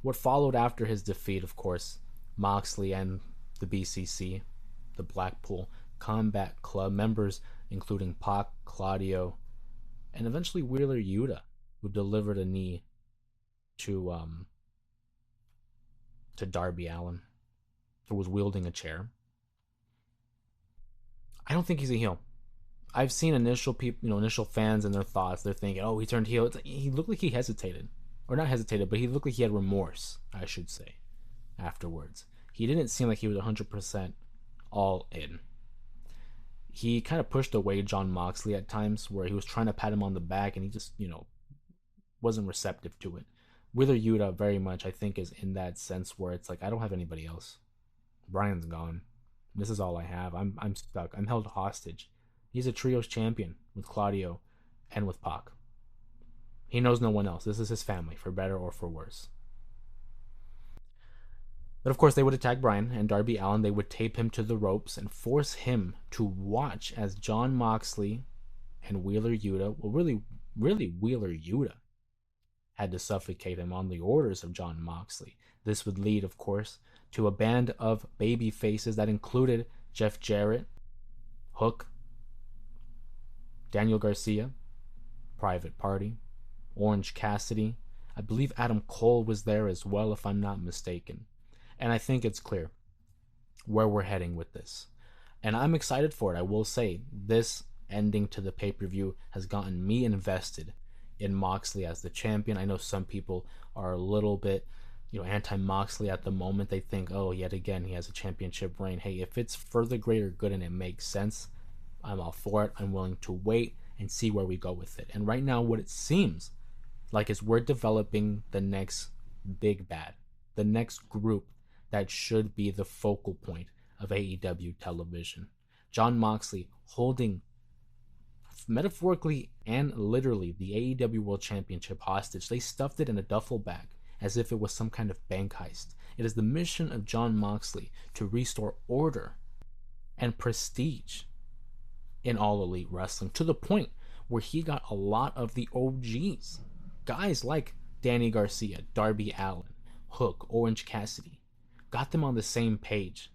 What followed after his defeat, of course, Moxley and the BCC, the Blackpool Combat Club members, including Pac, Claudio, and eventually Wheeler Yuta, who delivered a knee to Darby Allin, who was wielding a chair. I don't think he's a heel. I've seen initial people, initial fans and their thoughts. They're thinking, "Oh, he turned heel." He looked like he hesitated, or not hesitated, but he looked like he had remorse, I should say, afterwards. He didn't seem like he was 100% all in. He kind of pushed away Jon Moxley at times, where he was trying to pat him on the back, and he just, wasn't receptive to it. Wheeler Yuta very much, I think, is in that sense where it's like, I don't have anybody else. Brian's gone. This is all I have. I'm stuck. I'm held hostage. He's a trios champion with Claudio and with Pac. He knows no one else. This is his family, for better or for worse. But of course, they would attack Brian and Darby Allin. They would tape him to the ropes and force him to watch as Jon Moxley and Wheeler Yuta, well, really Wheeler Yuta, had to suffocate him on the orders of Jon Moxley. This would lead, of course, to a band of baby faces that included Jeff Jarrett, Hook, Daniel Garcia, Private Party, Orange Cassidy. I believe Adam Cole was there as well, if I'm not mistaken. And I think it's clear where we're heading with this. And I'm excited for it. I will say, this ending to the pay-per-view has gotten me invested in Moxley as the champion. I know some people are a little bit, anti-Moxley at the moment. They think, oh, yet again, he has a championship reign. Hey, if it's for the greater good and it makes sense, I'm all for it. I'm willing to wait and see where we go with it. And right now, what it seems like is we're developing the next big bad, the next group that should be the focal point of AEW television. Jon Moxley holding, metaphorically and literally, the AEW World Championship hostage. They stuffed it in a duffel bag as if it was some kind of bank heist. It is the mission of Jon Moxley to restore order and prestige in All Elite Wrestling, to the point where he got a lot of the OGs, guys like Danny Garcia, Darby Allin, Hook, Orange Cassidy, got them on the same page,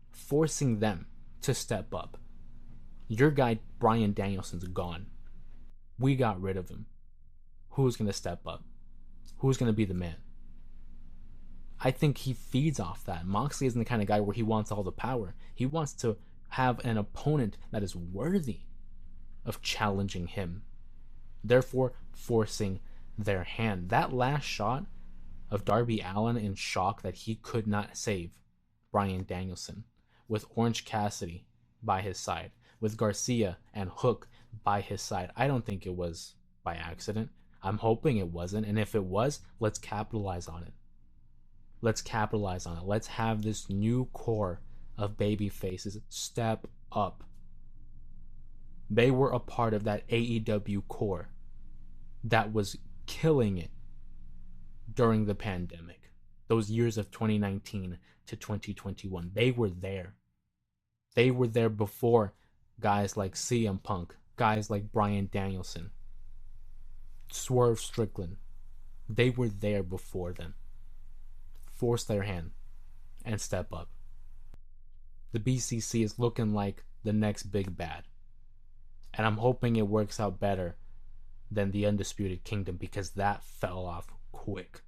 forcing them to step up. Your guy Bryan Danielson's gone. We got rid of him. Who's going to step up? Who's going to be the man? I think he feeds off that. Moxley isn't the kind of guy where he wants all the power. He wants to have an opponent that is worthy of challenging him, therefore forcing their hand. That last shot of Darby Allin in shock that he could not save Bryan Danielson, with Orange Cassidy by his side, with Garcia and Hook by his side, I don't think it was by accident. I'm hoping it wasn't, and if it was, let's capitalize on it. Let's capitalize on it. Let's have this new core of baby faces step up. They were a part of that AEW core that was killing it during the pandemic. Those years of 2019 to 2021. They were there. They were there before guys like CM Punk, guys like Bryan Danielson, Swerve Strickland. They were there before them. Force their hand and step up. The BCC is looking like the next big bad. And I'm hoping it works out better than the Undisputed Kingdom, because that fell off quick.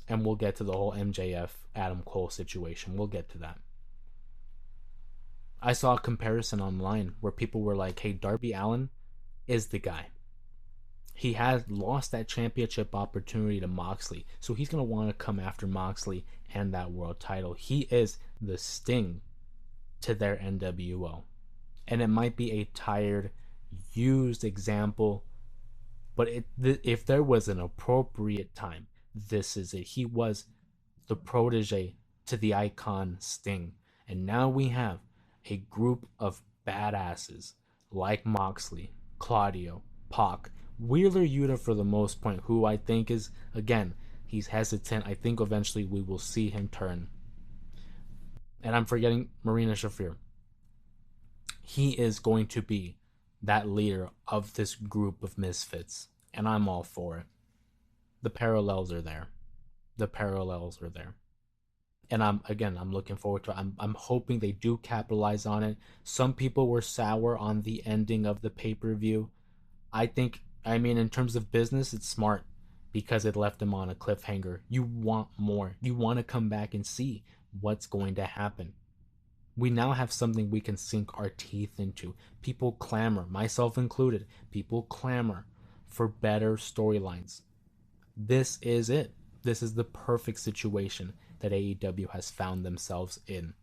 And we'll get to the whole MJF Adam Cole situation. We'll get to that. I saw a comparison online where people were like, hey, Darby Allin is the guy. He has lost that championship opportunity to Moxley, so he's going to want to come after Moxley and that world title. He is the Sting to their NWO. And it might be a tired, used example, but if there was an appropriate time, this is it. He was the protege to the icon Sting. And now we have a group of badasses like Moxley, Claudio, Pac, Wheeler Yuta for the most part, who I think is, again, he's hesitant. I think eventually we will see him turn. And I'm forgetting Marina Shafir. He is going to be that leader of this group of misfits, and I'm all for it. The parallels are there. The parallels are there. And I'm looking forward to it. I'm hoping they do capitalize on it. Some people were sour on the ending of the pay-per-view. I mean, in terms of business, it's smart because it left them on a cliffhanger. You want more. You want to come back and see what's going to happen. We now have something we can sink our teeth into. People clamor, myself included, people clamor for better storylines. This is it. This is the perfect situation that AEW has found themselves in.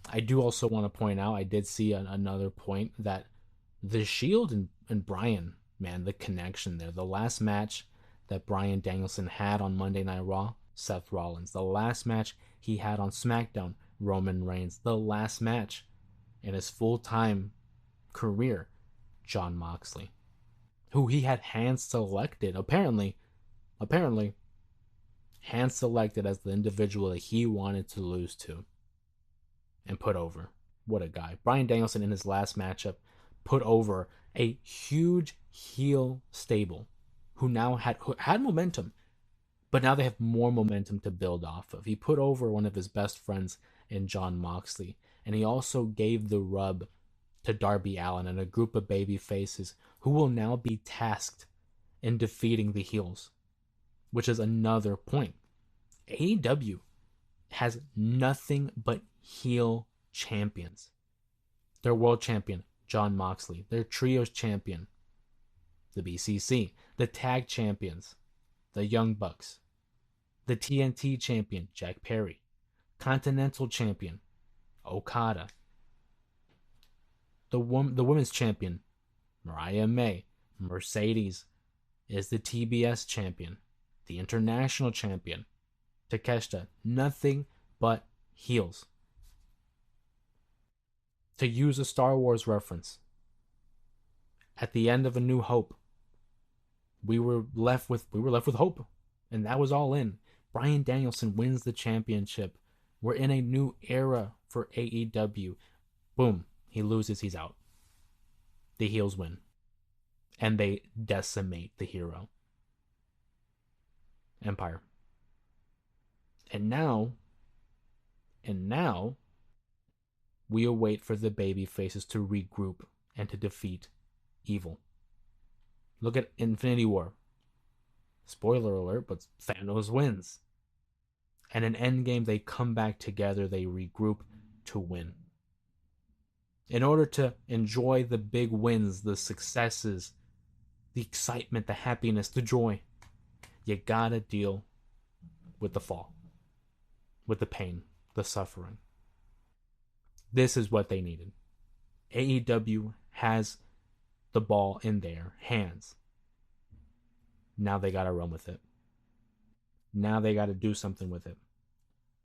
I do also want to point out, I did see another point that the Shield and Bryan, man, the connection there. The last match that Bryan Danielson had on Monday Night Raw, Seth Rollins. The last match he had on SmackDown, Roman Reigns. The last match in his full time career, Jon Moxley, who he had hand selected. Apparently, hand selected as the individual that he wanted to lose to and put over. What a guy. Bryan Danielson in his last matchup put over a huge heel stable who had momentum, but now they have more momentum to build off of. He put over one of his best friends in Jon Moxley, and he also gave the rub to Darby Allin and a group of baby faces who will now be tasked in defeating the heels, which is another point. AEW has nothing but heel champions. Their world champion, Jon Moxley. Their trios champion, the BCC. The tag champions, the Young Bucks. The TNT champion, Jack Perry. Continental champion, Okada. The women's champion, Mariah May. Mercedes is the TBS champion. The international champion, Takeshita. Nothing but heels. To use a Star Wars reference, at the end of A New Hope, we were left with hope, and that was all in. Bryan Danielson wins the championship. We're in a new era for AEW. Boom, he loses, he's out. The heels win, and they decimate the hero Empire. And now we await for the baby faces to regroup and to defeat evil. Look at Infinity War. Spoiler alert, but Thanos wins. And in Endgame, they come back together, they regroup to win. In order to enjoy the big wins, the successes, the excitement, the happiness, the joy, you gotta deal with the fall, with the pain, the suffering. This is what they needed. AEW has the ball in their hands. Now they gotta run with it. Now they gotta do something with it.